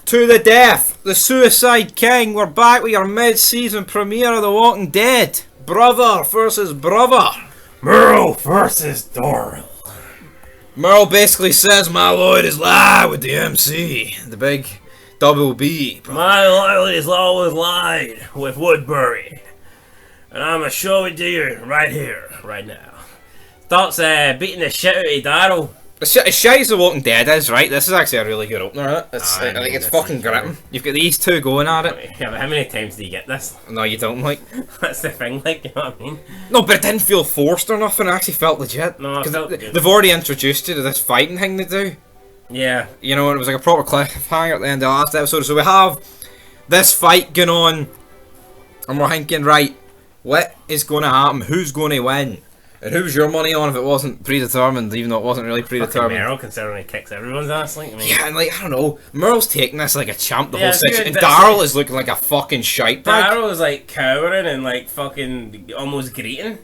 To the death, the Suicide King. We're back with your mid-season premiere of The Walking Dead. Brother versus brother. Merle versus Daryl. Merle basically says my loyalty is lied with the MC. The big double B. My loyalty is always lied with Woodbury. And I'm gonna show it to you right here, right now. Starts beating the shit out of Daryl. As shite as The Walking Dead is, right? This is actually a really good opener, isn't it? It's fucking gripping. You've got these two going at it. Yeah, but how many times do you get this? No, you don't, like. That's the thing, like, you know what I mean? No, but it didn't feel forced or nothing. It actually felt legit. No, it felt good. They've already introduced you to this fighting thing they do. Yeah. You know, and it was like a proper cliffhanger at the end of the last episode. So we have this fight going on, and we're thinking, right, what is going to happen? Who's going to win? And who's your money on if it wasn't predetermined, even though it wasn't really predetermined? Merle, considering he kicks everyone's ass, like, I mean... Yeah, and like, I don't know, Merle's taking this like a champ the whole it's section, good, and Daryl is looking like a fucking shite bag. Daryl is like cowering and like fucking almost greeting.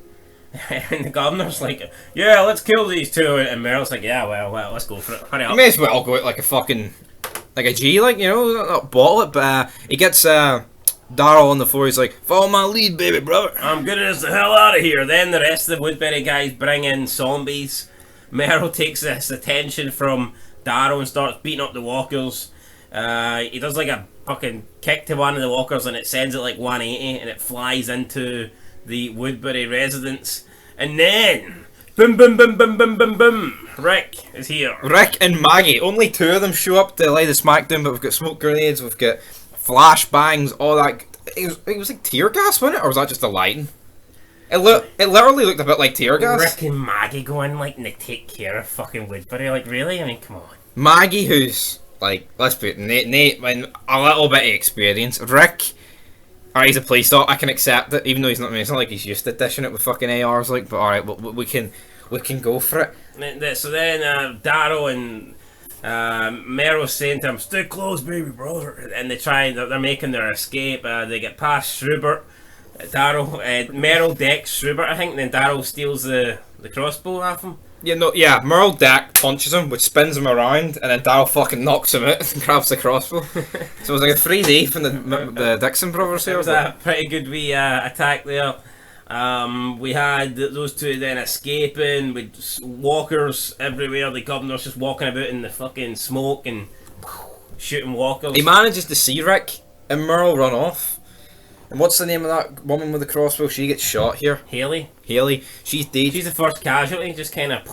And the governor's like, yeah, let's kill these two. And Merle's like, yeah, well, let's go for it. Hurry up. You may as well go out like a fucking, like a G, like, you know, not bottle it, but he gets Daryl on the floor. He's like, follow my lead, baby brother. I'm getting us the hell out of here. Then the rest of the Woodbury guys bring in zombies. Merle takes this attention from Daryl and starts beating up the walkers. He does like a fucking kick to one of the walkers and it sends it like 180 and it flies into the Woodbury residence. And then, boom, boom, boom, boom, boom, boom, boom, Rick is here. Rick and Maggie, only two of them show up to lay the smackdown, but we've got smoke grenades, we've got flashbangs, all that. It was like tear gas, wasn't it? Or was that just the lighting? It literally looked a bit like tear gas. Rick and Maggie go in like and they take care of fucking Woodbury, like really? I mean, come on. Maggie, who's like, let's put it, Nate, a little bit of experience. Rick, alright, he's a police dog. I can accept it, even though he's not. I mean, it's not like he's used to dishing it with fucking ARs, like. But alright, we can go for it. So then Daryl and Merle's saying to him, "Stay close, baby brother," and they're making their escape. They get past Schubert. Merle decks Schubert, I think, and then Daryl steals the crossbow off him. Yeah, Merle Deck punches him, which spins him around, and then Daryl fucking knocks him out and grabs the crossbow. So it was like a 3D from the Dixon brothers here. It was a pretty good wee attack there. We had those two then escaping with walkers everywhere. The governor's just walking about in the fucking smoke and shooting walkers. He manages to see Rick and Merle run off. And what's the name of that woman with the crossbow? She gets shot here. Haley. She's dead. She's the first casualty, just kind of...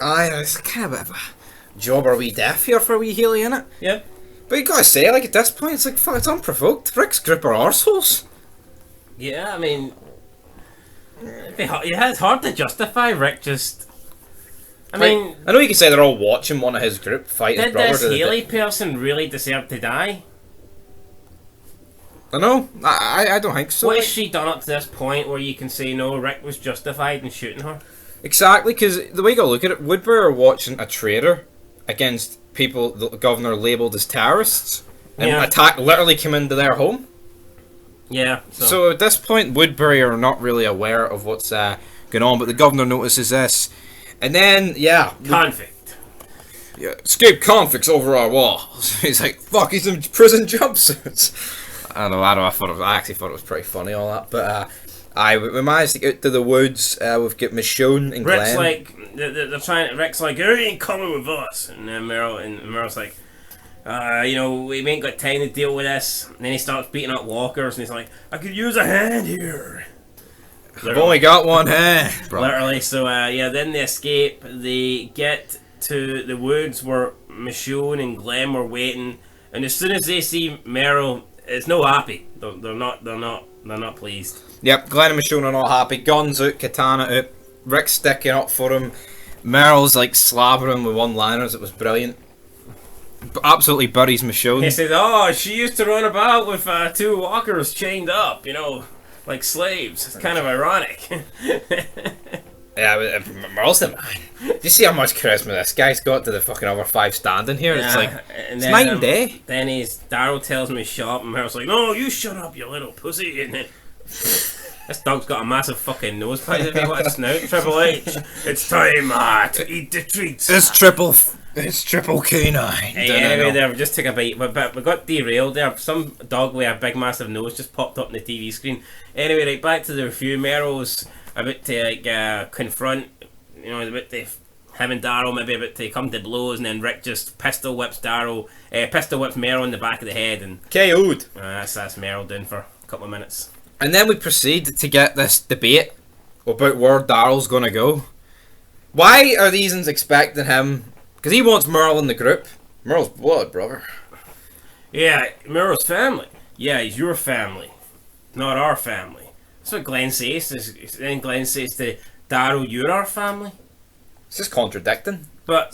Aye, it's kind of a bit of a job or wee death here for wee Haley, innit? Yeah. But you gotta say, like, at this point, it's like, fuck, it's unprovoked. Rick's grip are arseholes. Yeah, I mean... it's hard to justify Rick just... I mean... I know you can say they're all watching one of his group fight his brother. Did this Haley person really deserve to die? I know. I don't think so. What has she done up to this point where you can say, no, Rick was justified in shooting her? Exactly, because the way you gotta look at it, Woodbury are watching a traitor against people the governor labelled as terrorists, and attack literally came into their home. Yeah. So at this point, Woodbury are not really aware of what's going on, but the governor notices this, and then convict. Yeah, escape convicts over our walls. He's like, fuck, he's in prison jumpsuits. I don't know. I actually thought it was pretty funny, all that. But we managed to get out to the woods. We've got Michonne and Glenn. Rick's like, they're trying. Rick's like, you ain't coming with us. And then Merle's like, we ain't got time to deal with this. And then he starts beating up walkers, and he's like, I could use a hand here. I've only got one hand. Bro. Literally. So then they escape. They get to the woods where Michonne and Glenn were waiting, and as soon as they see Merle, it's no happy. They're not pleased. Yep, Glenn and Michonne are not happy. Guns out, katana out. Rick's sticking up for him. Merle's like slabbering with one-liners. It was brilliant. Absolutely buries Michonne. He says, "Oh, she used to run about with two walkers chained up, like slaves." It's kind of ironic. Yeah, Merle's the man. Do you see how much charisma this guy's got to the fucking other five standing here? It's like, it's night and day. Then Daryl tells him to shut up, and Merle's like, "No, you shut up, you little pussy." And this dog's got a massive fucking nose pipe if you want to snout. Triple H, it's time to eat the treats. This Triple It's triple K9. Hey, anyway, there, we just took a bite, but we got derailed there. Some dog with a big massive nose just popped up on the TV screen. Anyway, right, back to the review. Merle's about to like confront, you know, about to him and Daryl maybe about to come to blows, and then Rick just pistol whips Merle in the back of the head, and KO'd. That's Merle doing for a couple of minutes. And then we proceed to get this debate about where Daryl's gonna go. Why are these uns expecting him? Because he wants Merle in the group. Merle's blood, brother. Yeah, Merle's family. Yeah, he's your family, not our family. That's what Glenn says. Then Glenn says to Daryl, "You're our family." It's just contradicting. But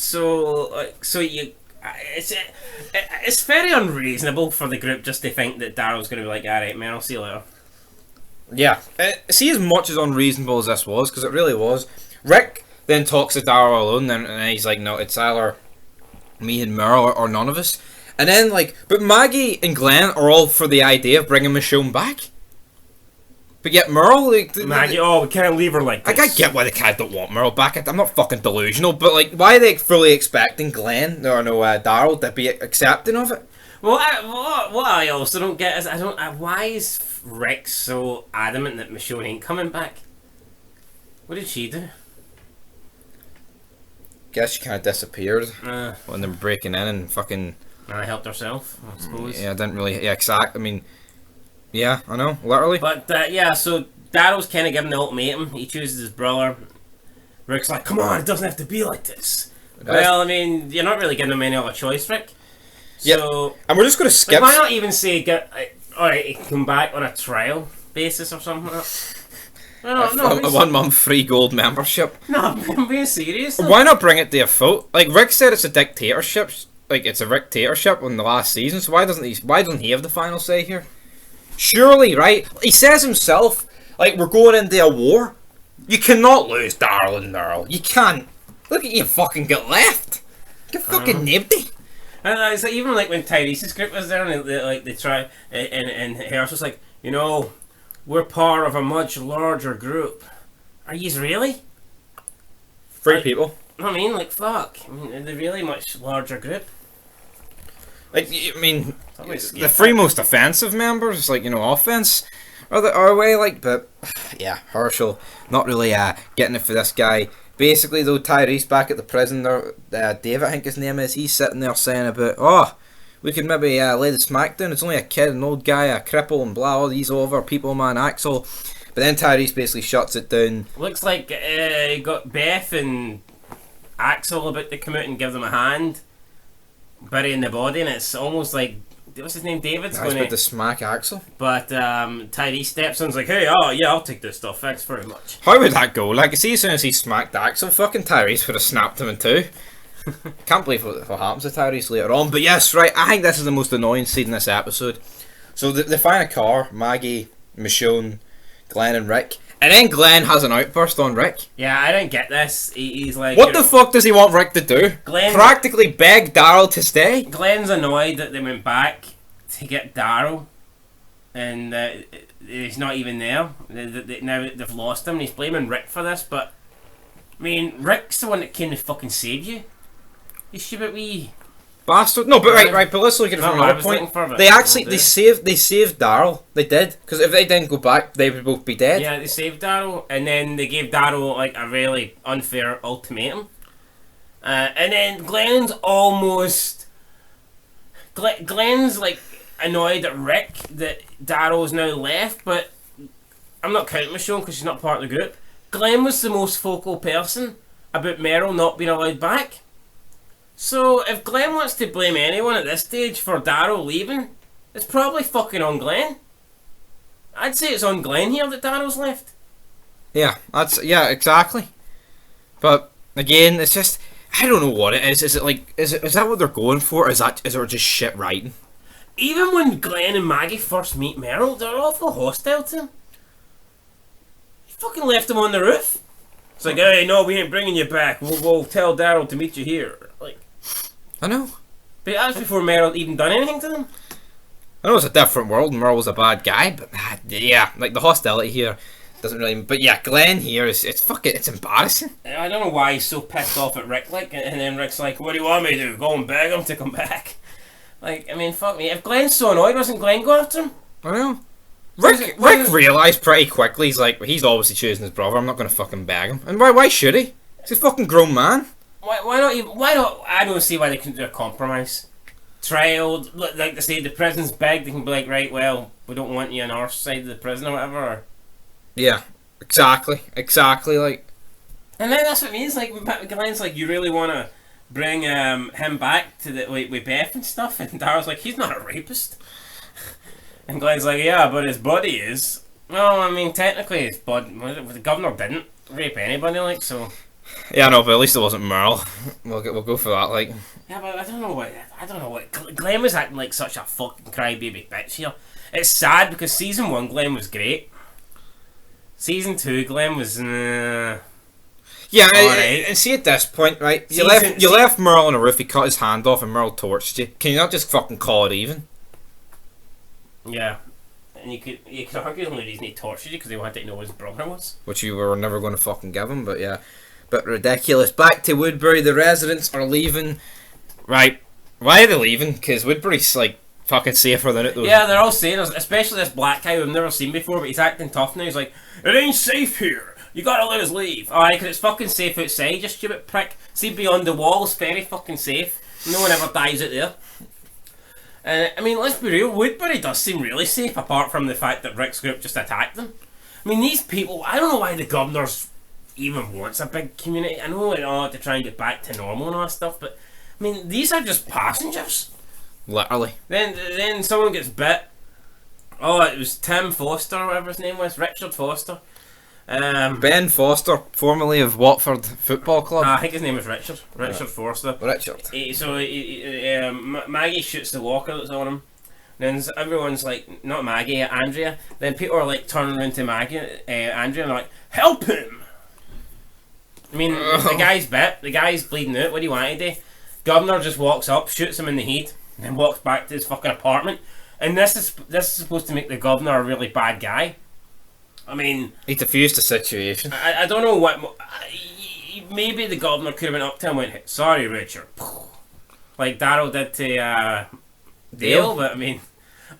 it's very unreasonable for the group just to think that Daryl's going to be like, "Alright, man, I'll see you later." Yeah. See, as much as unreasonable as this was, because it really was, Rick then talks to Daryl alone, and he's like, "No, it's either me and Merle or none of us." And then, like, but Maggie and Glenn are all for the idea of bringing Michonne back. But yet Merle, like... Maggie, we can't leave her like this. I get why the cat don't want Merle back. I'm not fucking delusional, but, like, why are they fully expecting Glenn, or no, Daryl to be accepting of it? Well, what I also don't get is, why is Rick so adamant that Michonne ain't coming back? What did she do? Guess she kind of disappeared when they were breaking in and fucking... I helped herself, I suppose. Yeah, I didn't really... Yeah, exact. I mean... Yeah, I know, literally. But, yeah, so Daryl's kind of giving the ultimatum. He chooses his brother. Rick's like, "Come on, it doesn't have to be like this." Well, I mean, you're not really giving him any other choice, Rick. So... Yep. And we're just going to skip... Like, why not even say, alright, he can come back on a trial basis or something like that? A 1 month free gold membership. No, I'm being serious. Why not bring it to a vote? Like, Rick said it's a dictatorship. Like, it's a dictatorship in the last season, so why doesn't he have the final say here? Surely, right? He says himself, like, we're going into a war. You cannot lose Daryl and Merle. You can't. Look at you fucking get left. You fucking nobody. And it's like, even like when Tyrese's group was there, and they try, and Harris was like, you know, we're part of a much larger group. Are yous really? Three people. I mean, like, fuck. I mean, are they really much larger group? Like, I mean, the three most offensive members, like, you know, offense, are away, like, but, yeah, Herschel, not really getting it for this guy. Basically, though, Tyrese back at the prison, there, Dave, I think his name is, he's sitting there saying about, we could maybe lay the smack down, it's only a kid, an old guy, a cripple, and blah, all these over people, man, Axel. But then Tyrese basically shuts it down. Looks like you got Beth and Axel about to come out and give them a hand, burying the body, and it's almost like, what's his name, David's going to smack Axel. But Tyrese steps in and is like, "Hey, yeah, I'll take this stuff, thanks very much." How would that go? Like, see, as soon as he smacked Axel, fucking Tyrese would have snapped him in two. Can't believe what happens to Tyrese later on. But yes, right, I think this is the most annoying scene in this episode. So they find a car, Maggie, Michonne, Glenn and Rick. And then Glenn has an outburst on Rick. Yeah, I don't get this. He's like... What the fuck does he want Rick to do? Practically beg Daryl to stay? Glenn's annoyed that they went back to get Daryl. And he's not even there. Now they've lost him and he's blaming Rick for this. But, I mean, Rick's the one that came to fucking save you. You stupid wee... Bastard. No, but right, but let's look at it from another point. They saved Daryl. They did, because if they didn't go back, they would both be dead. Yeah, they saved Daryl, and then they gave Daryl like a really unfair ultimatum. And then Glenn's like annoyed at Rick that Daryl's now left, but I'm not counting Michonne because she's not part of the group. Glenn was the most vocal person about Merle not being allowed back. So, if Glenn wants to blame anyone at this stage for Daryl leaving, it's probably fucking on Glenn. I'd say it's on Glenn here that Daryl's left. Yeah, exactly. But again, it's just, I don't know what it is. Is it like, is that what they're going for? Is it just shit writing? Even when Glenn and Maggie first meet Merle, they're awful hostile to him. He fucking left him on the roof. It's like, "Hey, no, we ain't bringing you back. We'll tell Daryl to meet you here." Like, I know. But that's before Merle even done anything to them. I know it's a different world and Merle was a bad guy, but yeah, like the hostility here, doesn't really. But yeah, Glenn here it's embarrassing. I don't know why he's so pissed off at Rick, like, and then Rick's like, "What do you want me to do? Go and beg him to come back?" Like, I mean, fuck me. If Glenn's so annoyed, wasn't Glenn going after him? I know. Rick realised pretty quickly, he's obviously choosing his brother, I'm not going to fucking beg him. And why should he? He's a fucking grown man. Why not, I don't see why they couldn't do a compromise. Trial, like they say, the prison's big, they can be like, right, well, we don't want you on our side of the prison or whatever. Or... Yeah, exactly, like. And then that's what it means, like, Glenn's like, you really want to bring him back to the, with Beth and stuff? And Daryl's like, he's not a rapist. And Glenn's like, yeah, but his buddy is. Well, I mean, technically, his buddy, the governor didn't rape anybody, like, so. Yeah, no, but at least it wasn't Merle. We'll go for that, like. Yeah, but I don't know what. Glenn was acting like such a fucking crybaby bitch here. It's sad because season 1 Glenn was great. Season 2 Glenn was. Yeah, right. And see at this point, right? You left Merle on a roof. He cut his hand off, and Merle torched you. Can you not just fucking call it even? Yeah, and you could argue the only reason he tortured you because he wanted to know who his brother was, which you were never going to fucking give him. But yeah, but ridiculous. Back to Woodbury. The residents are leaving. Right, why are they leaving? Because Woodbury's like fucking safer than it. Yeah, they're all saying, especially this black guy who I've never seen before, but he's acting tough now. He's like, it ain't safe here. You gotta let us leave. Alright, because it's fucking safe outside, you stupid prick. See, beyond the walls, very fucking safe. No one ever dies out there. I mean, let's be real, Woodbury does seem really safe, apart from the fact that Rick's group just attacked them. I mean, these people, I don't know why the governor's even wants a big community. I know to try and get back to normal and all that stuff, but, I mean, these are just passengers. Literally. Then someone gets bit. Oh, it was Tim Foster, or whatever his name was, Richard Foster. Ben Foster, formerly of Watford Football Club. I think his name was Richard. Richard Foster. Richard. Maggie shoots the walker that's on him. Then everyone's like, not Maggie, Andrea. Then people are like turning around to Maggie, Andrea, and they're like, help him! I mean, the guy's bit, the guy's bleeding out. What do you want to do? Governor just walks up, shoots him in the head, and then walks back to his fucking apartment. And this is supposed to make the governor a really bad guy. I mean, he diffused the situation. I don't know what. Maybe the governor could have went up to him and went, sorry, Richard. Like Daryl did to Dale, but I mean,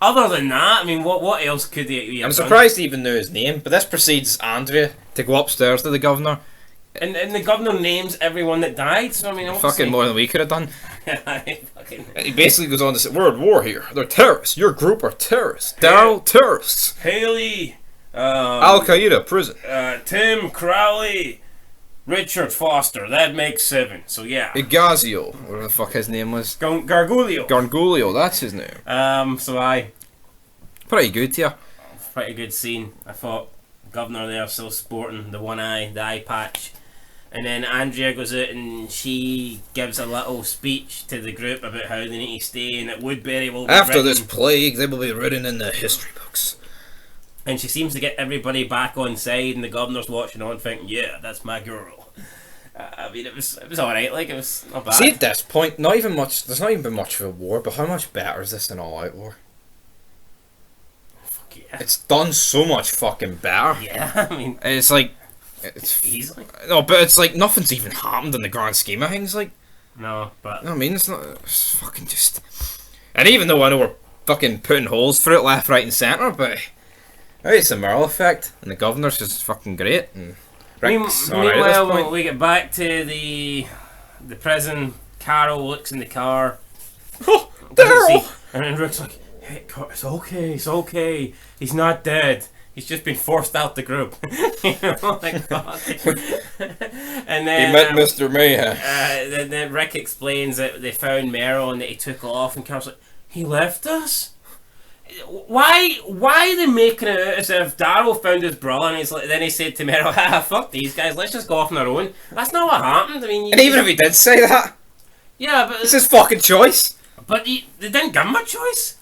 other than that, I mean, what else could he have I'm surprised he even knew his name, but this precedes Andrea to go upstairs to the governor. And the governor names everyone that died, so I mean, fucking more than we could have done. Fucking... He basically goes on to say, we're at war here. They're terrorists. Your group are terrorists. Daryl, terrorists. Haley. Al-Qaeda, prison. Tim Crowley. Richard Foster. That makes 7. So yeah. Igazio, whatever the fuck his name was. Gargulio. Gargulio, that's his name. So I. Pretty good, yeah. Pretty good scene. I thought governor there still sporting the one eye, the eye patch. And then Andrea goes out and she gives a little speech to the group about how they need to stay and that Woodbury will be after this plague, they will be written in the history books. And she seems to get everybody back on side, and the governor's watching on, thinking, "Yeah, that's my girl." I mean, it was all right. Like, it was not bad. See, at this point, not even much. There's not even been much of a war, but how much better is this than All Out War? Fuck yeah! It's done so much fucking better. Yeah, I mean, it's like it's easily. No, but it's like nothing's even happened in the grand scheme of things. Like, no, but I mean, it's not. It's fucking just. And even though I know we're fucking putting holes through it left, right, and centre, but. It's a Merle effect, and the governor's just fucking great. And meanwhile, when we get back to the prison, Carol looks in the car. Oh, Daryl! And then Rick's like, "Hey, it's okay. He's not dead. He's just been forced out the group." You know, like God. And then he met Mr. Mayhem. Then Rick explains that they found Merle and that he took off, and Carol's like, "He left us." Why are they making it out as if Daryl found his brother and then he said to Merle, fuck these guys, let's just go off on our own? That's not what happened. I mean, and even if he did say that, yeah, but it's his fucking choice. But they didn't give him a choice.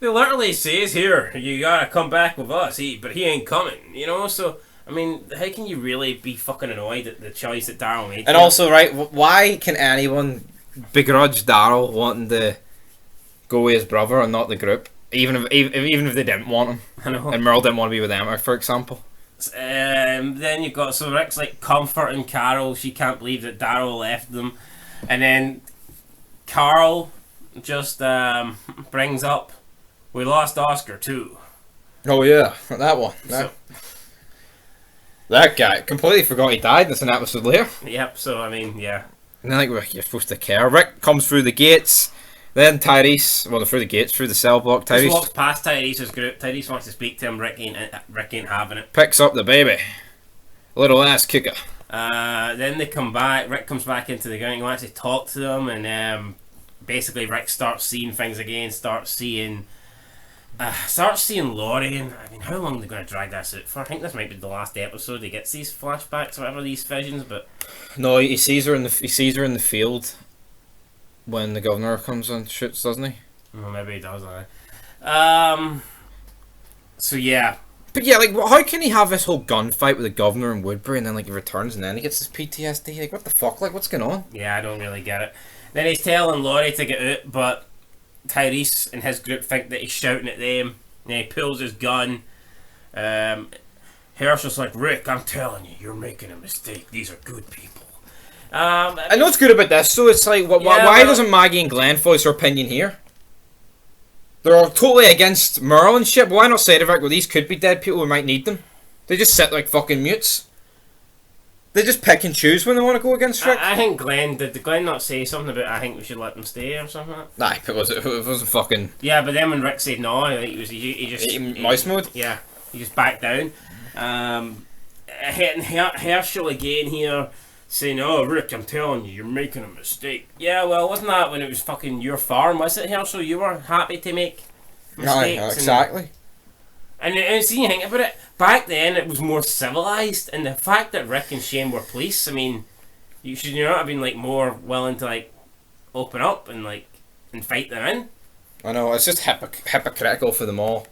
They literally says, here, you gotta come back with us, but he ain't coming, you know? So, I mean, how can you really be fucking annoyed at the choice that Daryl made? And also, right, why can anyone begrudge Daryl wanting to go with his brother and not the group? Even if they didn't want him, I know. And Merle didn't want to be with Emma, for example. Then you've got, so Rick's like comforting Carol. She can't believe that Daryl left them. And then Carl just brings up, we lost Oscar too. Oh yeah, that one. That guy completely forgot he died. That's an episode later. Yep. So I mean, yeah. And I think you're supposed to care. Rick comes through the gates. Then Tyrese, through the gates, through the cell block. Just Tyrese walks past Tyrese's group. Tyrese wants to speak to him. Rick ain't having it. picks up the baby. Little ass kicker. Then they come back. Rick comes back into the gang. He wants to talk to them, and basically Rick starts seeing things again. Starts seeing Laurie. And I mean, how long are they going to drag this out for? I think this might be the last episode. He gets these flashbacks, or whatever, these visions. But No, he sees her in the field when the governor comes and shoots, doesn't he? well, maybe he does. So yeah. But yeah, like, how can he have this whole gunfight with the governor in Woodbury and then like he returns and then he gets his PTSD? Like, what the fuck? Like, what's going on? Yeah, I don't really get it. Then he's telling Laurie to get out, but Tyrese and his group think that he's shouting at them. And he pulls his gun. Herschel's like, Rick, I'm telling you, you're making a mistake. These are good people. I know what's good about this, so it's like, why doesn't Maggie and Glenn voice their opinion here? They're all totally against Merle and shit, but why not say to Rick, well, these could be dead people, we might need them? They just sit like fucking mutes. They just pick and choose when they want to go against Rick. I think did Glenn not say something about I think we should let them stay or something like that? Nah, it wasn't fucking... Yeah, but then when Rick said no, I think he just... mouse mode? Yeah, he just backed down. Herschel again here saying, oh, Rick, I'm telling you, you're making a mistake. Yeah, well, wasn't that when it was fucking your farm, was it, Herschel? You were happy to make mistakes. Aye, exactly. And see, you think about it, back then it was more civilized, and the fact that Rick and Shane were police, I mean, you should not have been like more willing to like open up and fight them in. I know, it's just hypocritical for them all.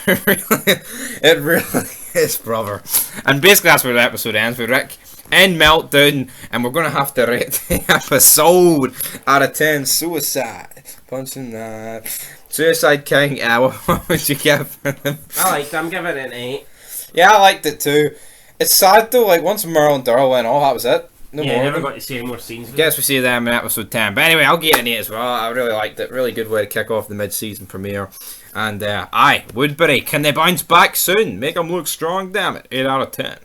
It really is, brother. And basically that's where the episode ends with Rick in meltdown, and we're going to have to rate the episode out of 10. Suicide. Punching that. Suicide King, what would you give him? I liked it, I'm giving it an 8. Yeah, I liked it too. It's sad though, like once Merle and Daryl went off, that was it. No yeah, more. never got to see any more scenes. Guess we see them in episode 10. But anyway, I'll give it an 8 as well. I really liked it. Really good way to kick off the mid-season premiere. And Woodbury, can they bounce back soon? Make them look strong, damn it. 8 out of 10.